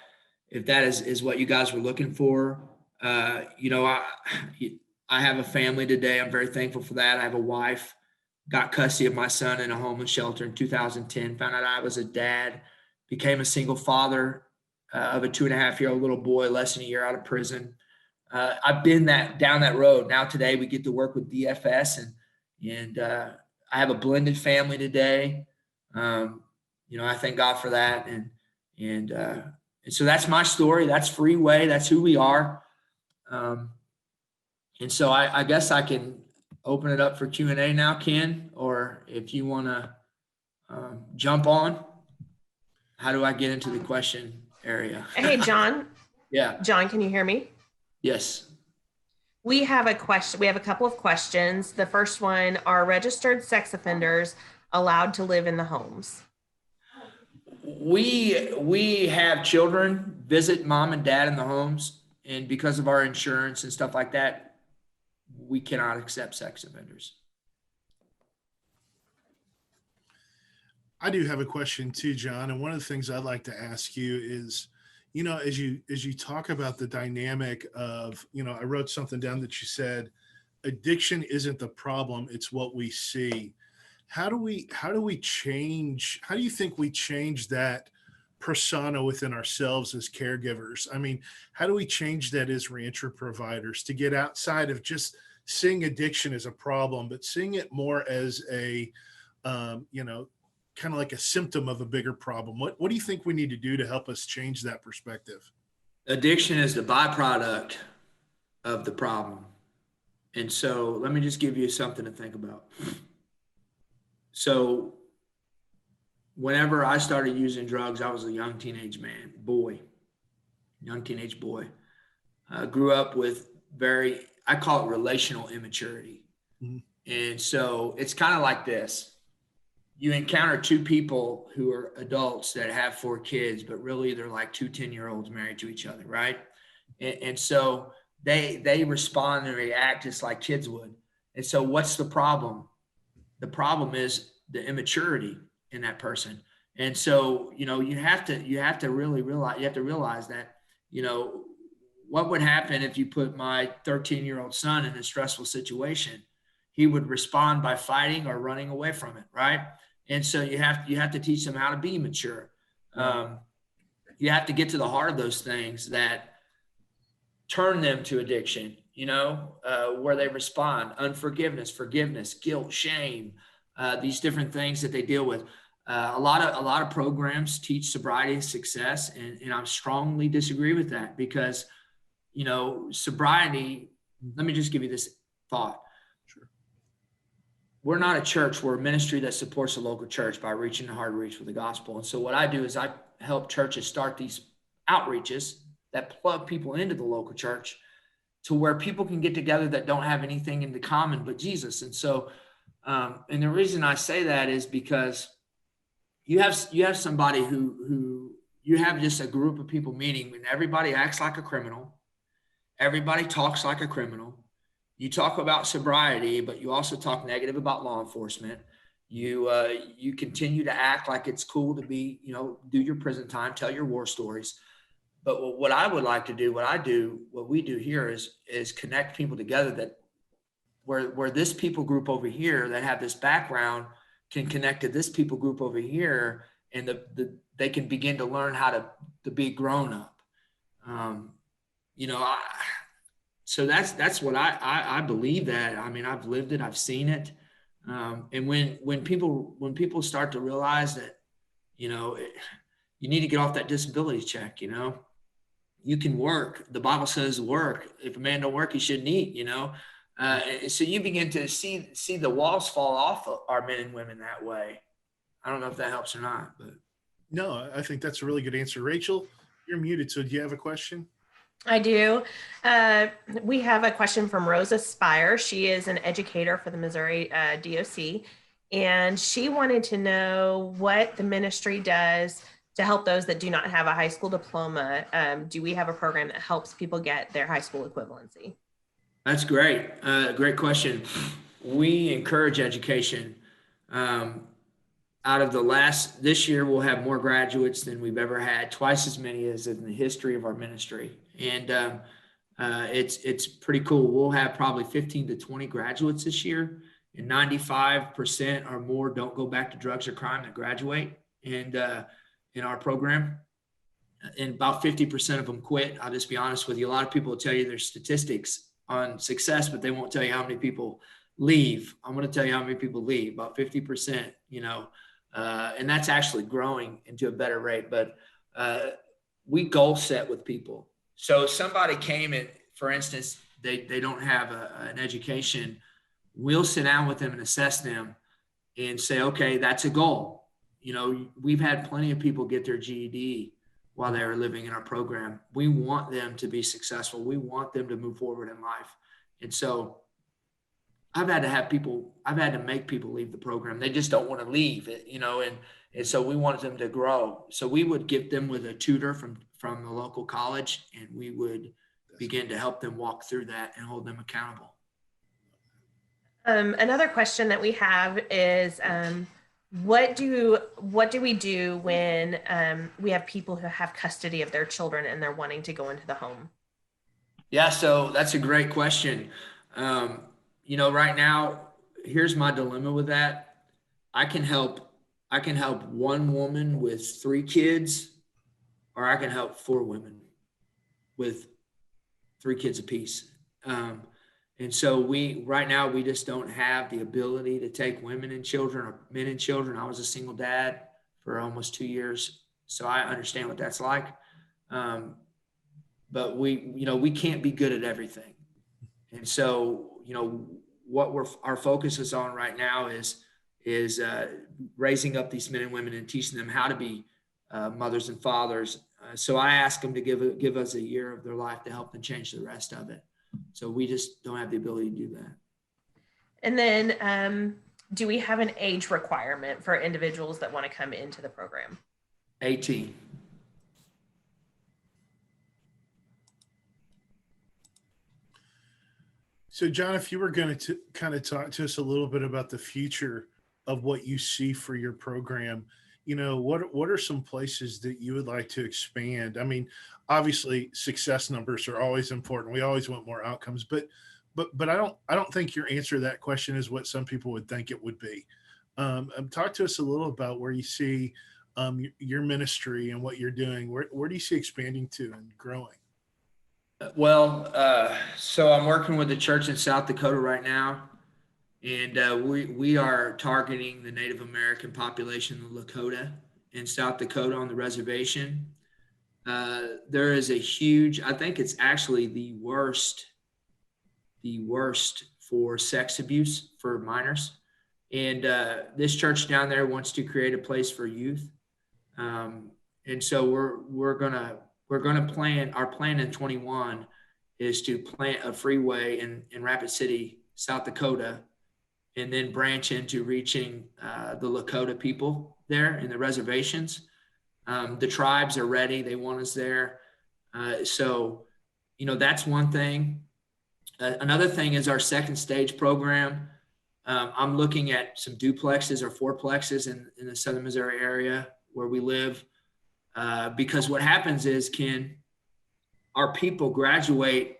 is what you guys were looking for. I have a family today. I'm very thankful for that. I have a wife, got custody of my son in a homeless shelter in 2010, found out I was a dad, became a single father of a 2.5-year-old little boy, less than a year out of prison. I've been down that road. Now today we get to work with DFS and I have a blended family today. I thank God for that. And so that's my story. That's Freeway. That's who we are. And so I guess I can open it up for Q&A now, Ken, or if you want to jump on. How do I get into the question area? Hey, John. Yeah. John, can you hear me? Yes. We have a question. We have a couple of questions. The first one, are registered sex allowed to live in the homes? We have children visit mom and dad in the homes, and because of our insurance and stuff like that, we cannot accept sex offenders. I do have a question too, John. And one of the things I'd like to ask you is, as you talk about the dynamic of, I wrote something down that you said, addiction isn't the problem, it's what we see. How do you think we change that persona within ourselves as caregivers? I mean, how do we change that as reentry providers to get outside of just seeing addiction as a problem, but seeing it more as a, kind of like a symptom of a bigger problem? What do you think we need to do to help us change that perspective? Addiction is the byproduct of the problem. And so let me just give you something to think about. So whenever I started using drugs, I was a young teenage boy. Grew up with I call it relational immaturity. Mm-hmm. And so it's kind of like this. You encounter two people who are adults that have 4 kids, but really they're like 2 10-year-olds married to each other, right? And so they respond and react just like kids would. And so what's the problem? The problem is the immaturity in that person. And so, you have to realize that, what would happen if you put my 13-year-old son in a stressful situation? He would respond by fighting or running away from it, right? And so you have to teach them how to be mature. You have to get to the heart of those things that turn them to addiction, where they respond: unforgiveness, forgiveness, guilt, shame, these different things that they deal with. A lot of programs teach sobriety and success, and I strongly disagree with that because, sobriety. Let me just give you this thought. We're not a church. We're a ministry that supports a local church by reaching the hard to reach with the gospel. And so what I do is I help churches start these outreaches that plug people into the local church to where people can get together that don't have anything in common but Jesus. And so, and the reason I say that is because you have somebody who you have just a group of people meeting and everybody acts like a criminal. Everybody talks like a criminal. You talk about sobriety, but you also talk negative about law enforcement. You continue to act like it's cool to be, do your prison time, tell your war stories. But what I would like to do, what we do here is connect people together that where this people group over here that have this background can connect to this people group over here, and they can begin to learn how to be grown up. So that's what I believe that. I mean, I've lived it, I've seen it. And when people start to realize that, you need to get off that disability check, you can work. The Bible says work. If a man don't work, he shouldn't eat, so you begin to see the walls fall off of our men and women that way. I don't know if that helps or not, but. No, I think that's a really good answer. Rachel, you're muted. So do you have a question? I do. We have a question from Rosa Spire. She is an educator for the Missouri DOC, and she wanted to know what the ministry does to help those that do not have a high school diploma. Do we have a program that helps people get their high school equivalency? That's great. Great question. We encourage education. Out of this year, we'll have more graduates than we've ever had, twice as many as in the history of our ministry. And it's pretty cool. We'll have probably 15 to 20 graduates this year, and 95% or more don't go back to drugs or crime that graduate. And in our program, and about 50% of them quit. I'll just be honest with you. A lot of people will tell you their statistics on success, but they won't tell you how many people leave. I'm going to tell you how many people leave, about 50%, and that's actually growing into a better rate. But we goal set with people. So if somebody came and, for instance, they don't have an education, we'll sit down with them and assess them and say, okay, that's a goal. We've had plenty of people get their GED while they are living in our program. We want them to be successful. We want them to move forward in life. And so I've had to make people leave the program. They just don't want to leave it, and so we wanted them to grow. So we would get them with a tutor from the local college, and we would begin to help them walk through that and hold them accountable. Another question that we have is, what do we do when we have people who have custody of their children and they're wanting to go into the home? Yeah, so that's a great question. Right now, here's my dilemma with that. I can help one woman with 3 kids, or I can help 4 women with 3 kids apiece. And so right now we just don't have the ability to take women and children or men and children. I was a single dad for almost 2 years, so I understand what that's like. But we can't be good at everything. And so, what our focus is on right now is raising up these men and women and teaching them how to be mothers and fathers. So I ask them to give us a year of their life to help them change the rest of it. So we just don't have the ability to do that. And then do we have an age requirement for individuals that want to come into the program? 18. So, John, if you were going to kind of talk to us a little bit about the future of what you see for your program, what are some places that you would like to expand? I mean, obviously, success numbers are always important. We always want more outcomes, but I don't think your answer to that question is what some people would think it would be. Talk to us a little about where you see your ministry and what you're doing. Where do you see expanding to and growing? Well, so I'm working with a church in South Dakota right now, and we are targeting the Native American population of Lakota in South Dakota on the reservation. There is a huge, I think it's actually the worst for sex abuse for minors. And this church down there wants to create a place for youth. And so we're gonna plan. Our plan in 21 is to plant a freeway in Rapid City, South Dakota, and then branch into reaching the Lakota people there in the reservations. The tribes are ready; they want us there. So, that's one thing. Another thing is our second stage program. I'm looking at some duplexes or fourplexes in the Southern Missouri area where we live. Because what happens is, Ken, our people graduate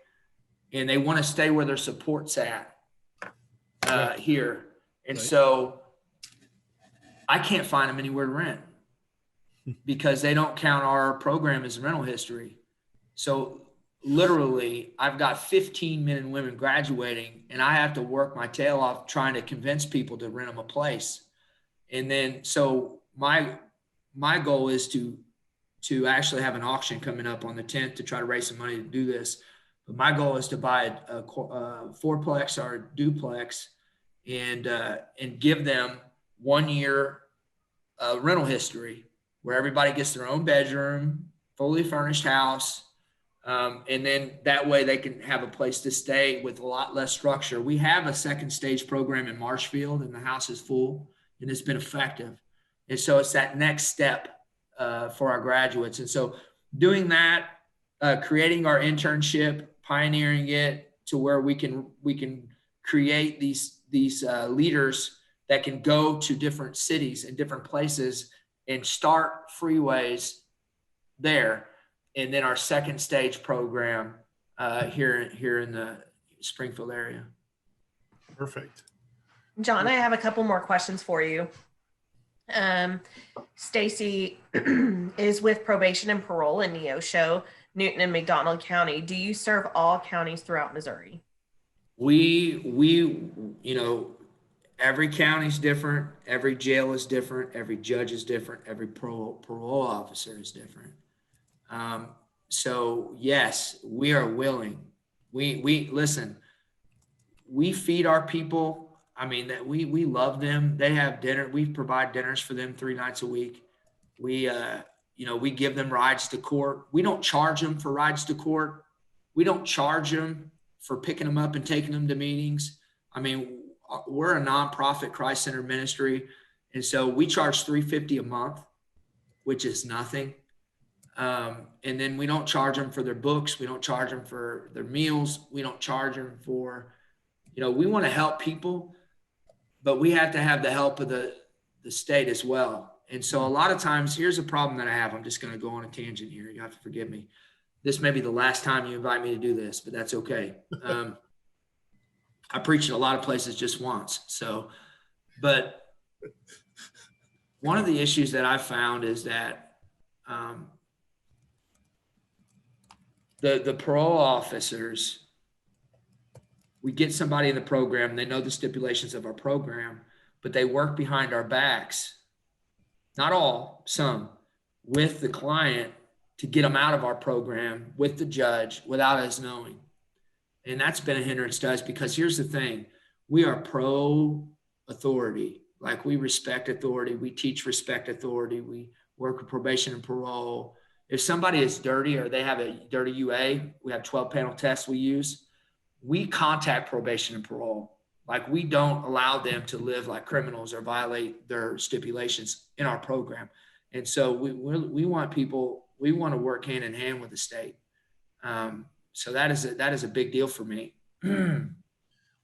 and they want to stay where their support's at here. And so I can't find them anywhere to rent because they don't count our program as rental history. So literally, I've got 15 men and women graduating, and I have to work my tail off trying to convince people to rent them a place. And then, so my goal is to actually have an auction coming up on the 10th to try to raise some money to do this. But my goal is to buy a fourplex or a duplex and give them 1 year rental history. where everybody gets their own bedroom, fully furnished house. And then that way they can have a place to stay with a lot less structure. We have a second stage program in Marshfield, and the house is full, and it's been effective. And so it's that next step for our graduates. And so doing that, creating our internship, pioneering it to where we can create these leaders that can go to different cities and different places and start freeways there. And then our second stage program here in the Springfield area. Perfect. John, I have a couple more questions for you. Stacy is with probation and parole in Neosho, Newton, and McDonald County. Do you serve all counties throughout Missouri? We every county's different. Every jail is different. Every judge is different. Every parole officer is different. So yes, we are willing. We listen, we feed our people. I mean, that we love them. They have dinner. We provide dinners for them 3 nights a week. We give them rides to court. We don't charge them for rides to court. We don't charge them for picking them up and taking them to meetings. I mean, we're a nonprofit Christ-centered ministry. And so we charge $350 a month, which is nothing. And then we don't charge them for their books. We don't charge them for their meals. We don't charge them for, we want to help people, but we have to have the help of the state as well. And so a lot of times, here's a problem that I have. I'm just going to go on a tangent here. You have to forgive me. This may be the last time you invite me to do this, but that's okay. I preached at a lot of places just once. So, but one of the issues that I found is that the parole officers, we get somebody in the program, they know the stipulations of our program, but they work behind our backs, not all, some, with the client to get them out of our program with the judge without us knowing. And that's been a hindrance to us, because here's the thing, we are pro authority. Like, we respect authority. We teach respect authority. We work with probation and parole. If somebody is dirty or they have a dirty UA, we have 12 panel tests we use. We contact probation and parole. Like, we don't allow them to live like criminals or violate their stipulations in our program. And so we want people, we want to work hand in hand with the state. So that is a big deal for me.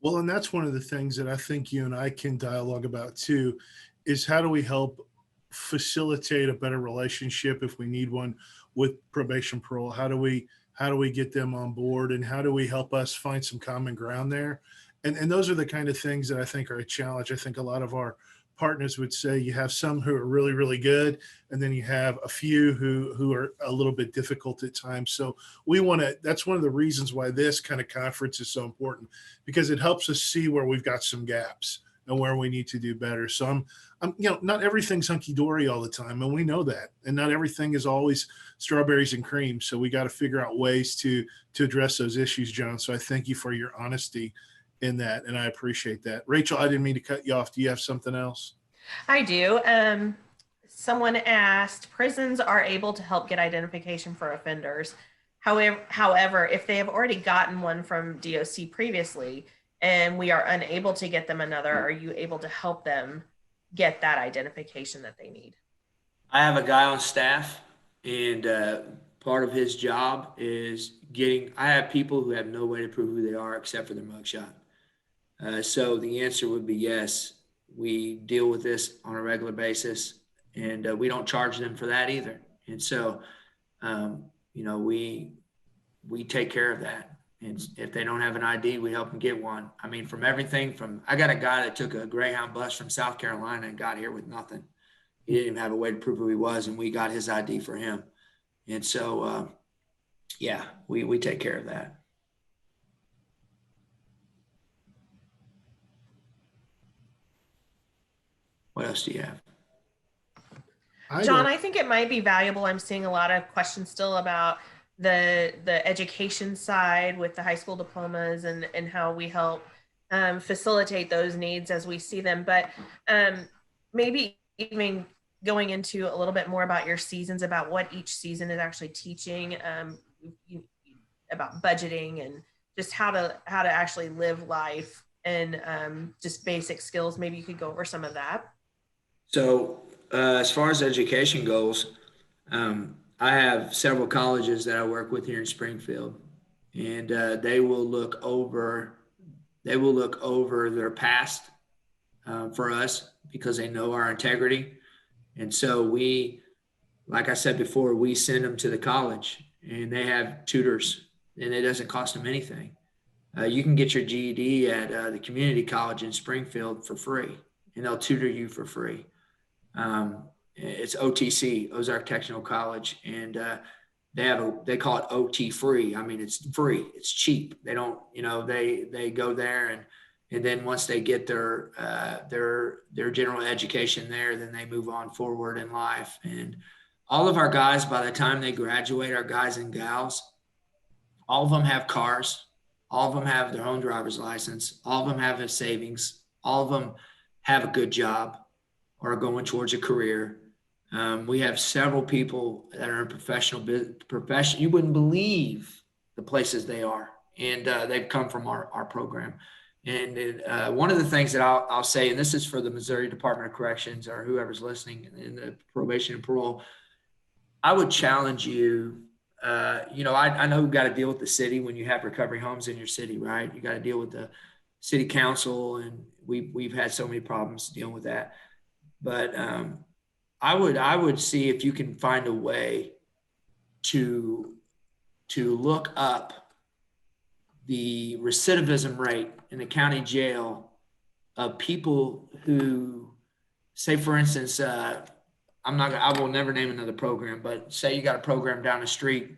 Well, and that's one of the things that I think you and I can dialogue about too, is how do we help facilitate a better relationship, if we need one, with probation parole? How do we get them on board, and how do we help us find some common ground there? And those are the kind of things that I think are a challenge. I think a lot of our partners would say you have some who are really, really good, and then you have a few who are a little bit difficult at times. So that's one of the reasons why this kind of conference is so important, because it helps us see where we've got some gaps and where we need to do better. So I'm not everything's hunky-dory all the time, and we know that, and not everything is always strawberries and cream. So we got to figure out ways to address those issues, John. So I thank you for your honesty in that, and I appreciate that. Rachel, I didn't mean to cut you off. Do you have something else? I do. Someone asked, prisons are able to help get identification for offenders. However, if they have already gotten one from DOC previously and we are unable to get them another, are you able to help them get that identification that they need? I have a guy on staff, and part of his job is I have people who have no way to prove who they are except for their mugshot. So the answer would be yes. We deal with this on a regular basis, and we don't charge them for that either. And so, we take care of that. And if they don't have an ID, we help them get one. I mean, from everything I got a guy that took a Greyhound bus from South Carolina and got here with nothing. He didn't even have a way to prove who he was, and we got his ID for him. And so, we take care of that. What else do you have? John, I think it might be valuable. I'm seeing a lot of questions still about the education side with the high school diplomas and how we help facilitate those needs as we see them. But maybe even going into a little bit more about your seasons, about what each season is actually teaching, about budgeting and just how to actually live life, and just basic skills. Maybe you could go over some of that. So as far as education goes, I have several colleges that I work with here in Springfield, and they will look over their past for us because they know our integrity. And so we, like I said before, we send them to the college, and they have tutors, and it doesn't cost them anything. You can get your GED at the community college in Springfield for free, and they'll tutor you for free. It's OTC, Ozark Technical College, and they call it OT free. I mean, it's free, it's cheap. They don't, they go there, and then once they get their general education there, then they move on forward in life. And all of our guys, by the time they graduate, our guys and gals, all of them have cars. All of them have their own driver's license. All of them have their savings. All of them have a good job or are going towards a career. We have several people that are in profession. You wouldn't believe the places they are, and they've come from our program. And one of the things that I'll say, and this is for the Missouri Department of Corrections or whoever's listening in the probation and parole, I would challenge you. I know you've got to deal with the city when you have recovery homes in your city, right? You got to deal with the city council, and we've had so many problems dealing with that. But I would see if you can find a way to look up the recidivism rate in the county jail of people who, say, for instance, I will never name another program, but say you got a program down the street.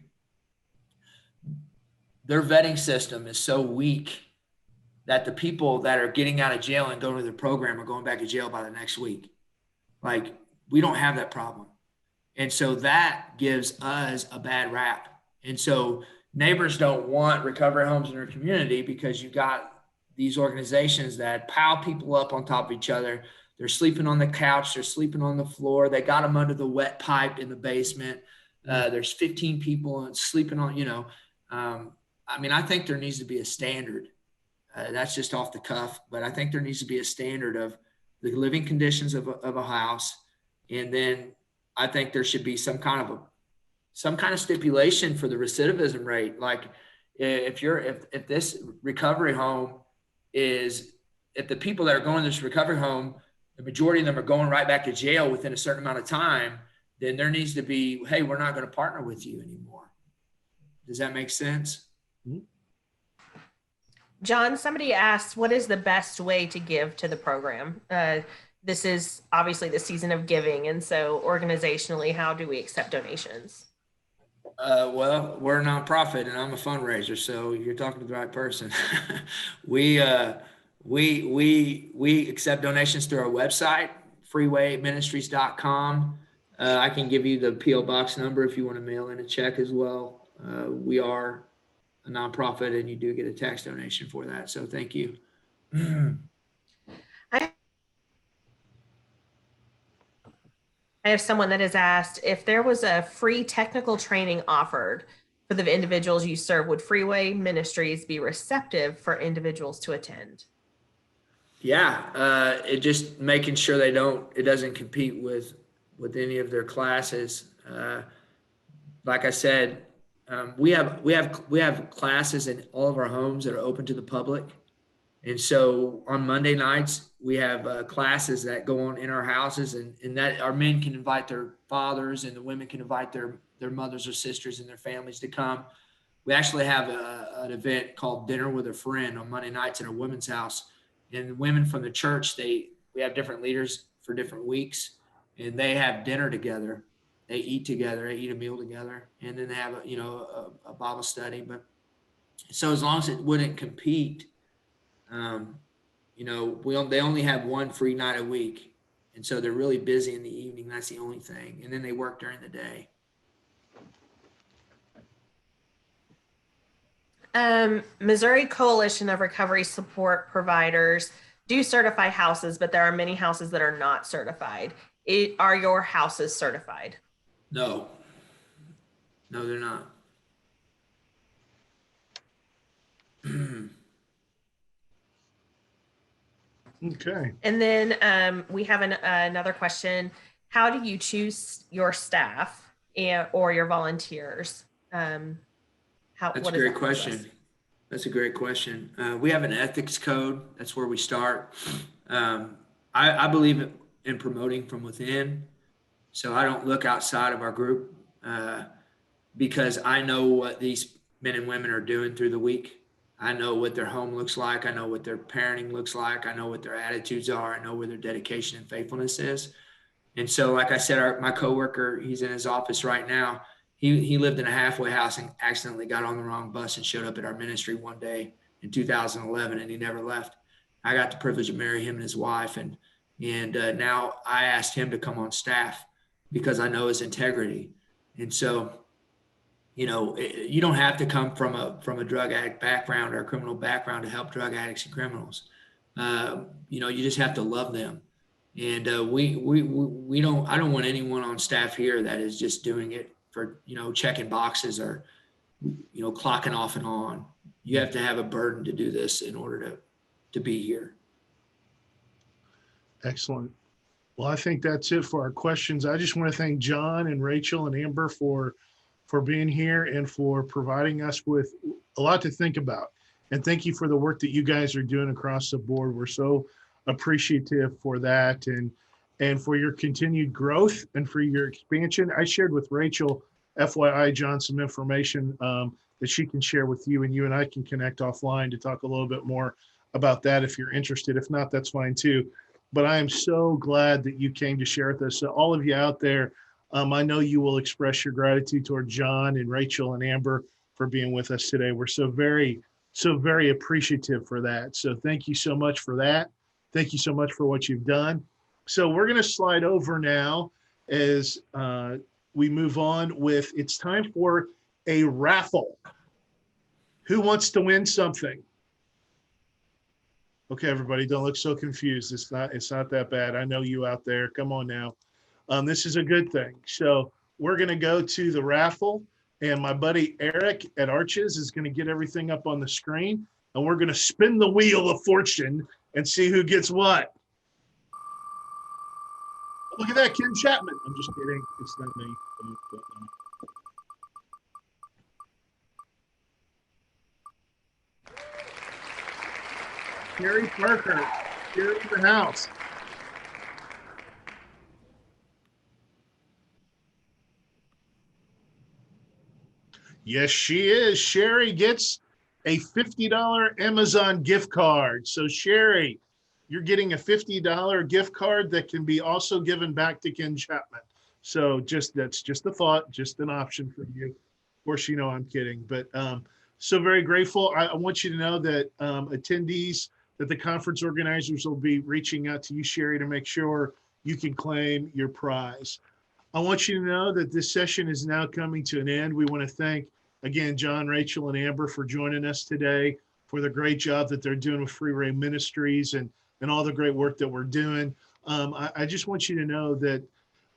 Their vetting system is so weak that the people that are getting out of jail and going to the program are going back to jail by the next week. Like, we don't have that problem. And so that gives us a bad rap. And so neighbors don't want recovery homes in their community because you got these organizations that pile people up on top of each other. They're sleeping on the couch. They're sleeping on the floor. They got them under the wet pipe in the basement. There's 15 people sleeping on, I think there needs to be a standard. That's just off the cuff, but I think there needs to be a standard of the living conditions of a house. And then I think there should be some kind of stipulation for the recidivism rate. Like if this recovery home if the people that are going to this recovery home, the majority of them are going right back to jail within a certain amount of time, then there needs to be, hey, we're not going to partner with you anymore. Does that make sense? Mm-hmm. John, somebody asked, what is the best way to give to the program? This is obviously the season of giving. And so organizationally, how do we accept donations? Well, we're a nonprofit and I'm a fundraiser, so you're talking to the right person. We accept donations through our website, freewayministries.com. I can give you the P.O. box number if you want to mail in a check as well. We are a nonprofit and you do get a tax donation for that. So thank you. I have someone that has asked if there was a free technical training offered for the individuals you serve, would Freeway Ministries be receptive for individuals to attend? Yeah, it just making sure it doesn't compete with any of their classes. Like I said, we have classes in all of our homes that are open to the public. And so on Monday nights, we have classes that go on in our houses, and that our men can invite their fathers and the women can invite their mothers or sisters and their families to come. We actually have an event called Dinner with a Friend on Monday nights in our women's house. And women from the church, we have different leaders for different weeks, and they have dinner together. They eat together, they eat a meal together, and then they have a Bible study. But so as long as it wouldn't compete, they only have one free night a week. And so they're really busy in the evening. That's the only thing. And then they work during the day. Missouri Coalition of Recovery Support Providers do certify houses, but there are many houses that are not certified. Are your houses certified? No, they're not. Okay. And then we have another question. How do you choose your staff or your volunteers? That's What a is great that process? question. That's a great question. We have an ethics code. That's where we start. I believe in promoting from within. So I don't look outside of our group because I know what these men and women are doing through the week. I know what their home looks like. I know what their parenting looks like. I know what their attitudes are. I know where their dedication and faithfulness is. And so, like I said, my coworker, he's in his office right now. He lived in a halfway house and accidentally got on the wrong bus and showed up at our ministry one day in 2011, and he never left. I got the privilege of marrying him and his wife, and now I asked him to come on staff because I know his integrity. And so, you know, you don't have to come from a drug addict background or a criminal background to help drug addicts and criminals. You know, you just have to love them. And we don't. I don't want anyone on staff here that is just doing it for, you know, checking boxes or, you know, clocking off and on. You have to have a burden to do this in order to be here. Excellent. Well, I think that's it for our questions. I just want to thank John and Rachel and Amber for being here and for providing us with a lot to think about. And thank you for the work that you guys are doing across the board. We're so appreciative for that and for your continued growth and for your expansion. I shared with Rachel, FYI, John, some information that she can share with you, and you and I can connect offline to talk a little bit more about that if you're interested. If not, that's fine too. But I am so glad that you came to share with us. So all of you out there, I know you will express your gratitude toward John and Rachel and Amber for being with us today. We're so very appreciative for that. So thank you so much for that. Thank you so much for what you've done. So we're going to slide over now as we move on with, it's time for a raffle. Who wants to win something? Okay, everybody, don't look so confused. It's not that bad. I know you out there. Come on now. This is a good thing. So we're going to go to the raffle, and my buddy Eric at Arches is going to get everything up on the screen, and we're going to spin the wheel of fortune and see who gets what. Look at that, Ken Chapman. I'm just kidding. It's not me. Gary Parker, here in the house. Yes, she is. Sherry gets a $50 Amazon gift card. So Sherry, you're getting a $50 gift card that can be also given back to Ken Chapman. So that's just a thought, just an option for you. Of course, you know I'm kidding, but so very grateful. I want you to know that attendees, that the conference organizers will be reaching out to you, Sherry, to make sure you can claim your prize. I want you to know that this session is now coming to an end. We want to thank, again, John, Rachel, and Amber for joining us today, for the great job that they're doing with Freeway Ministries and all the great work that we're doing. I just want you to know that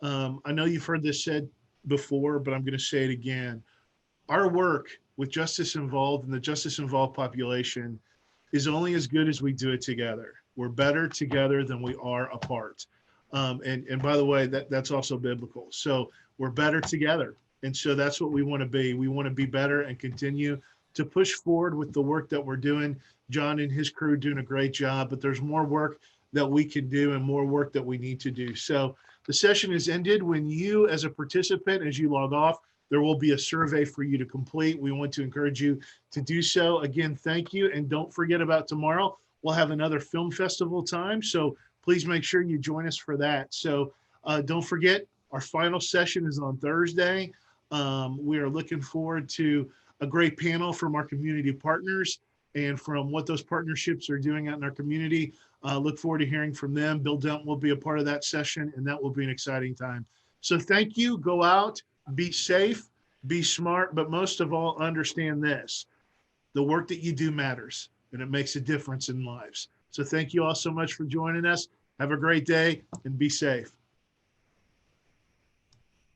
I know you've heard this said before, but I'm going to say it again. Our work with Justice Involved and the Justice Involved population is only as good as we do it together. We're better together than we are apart. And by the way, that's also biblical. So we're better together. And so that's what we want to be. We want to be better and continue to push forward with the work that we're doing. John and his crew doing a great job, but there's more work that we can do and more work that we need to do. So the session is ended. When you, as a participant, as you log off, there will be a survey for you to complete. We want to encourage you to do so. Again, thank you. And don't forget about tomorrow. We'll have another film festival time. So please make sure you join us for that. So don't forget, our final session is on Thursday. We are looking forward to a great panel from our community partners and from what those partnerships are doing out in our community. Look forward to hearing from them. Bill Dent will be a part of that session, and that will be an exciting time. So thank you. Go out, be safe, be smart, but most of all, understand this. The work that you do matters, and it makes a difference in lives. So thank you all so much for joining us. Have a great day and be safe.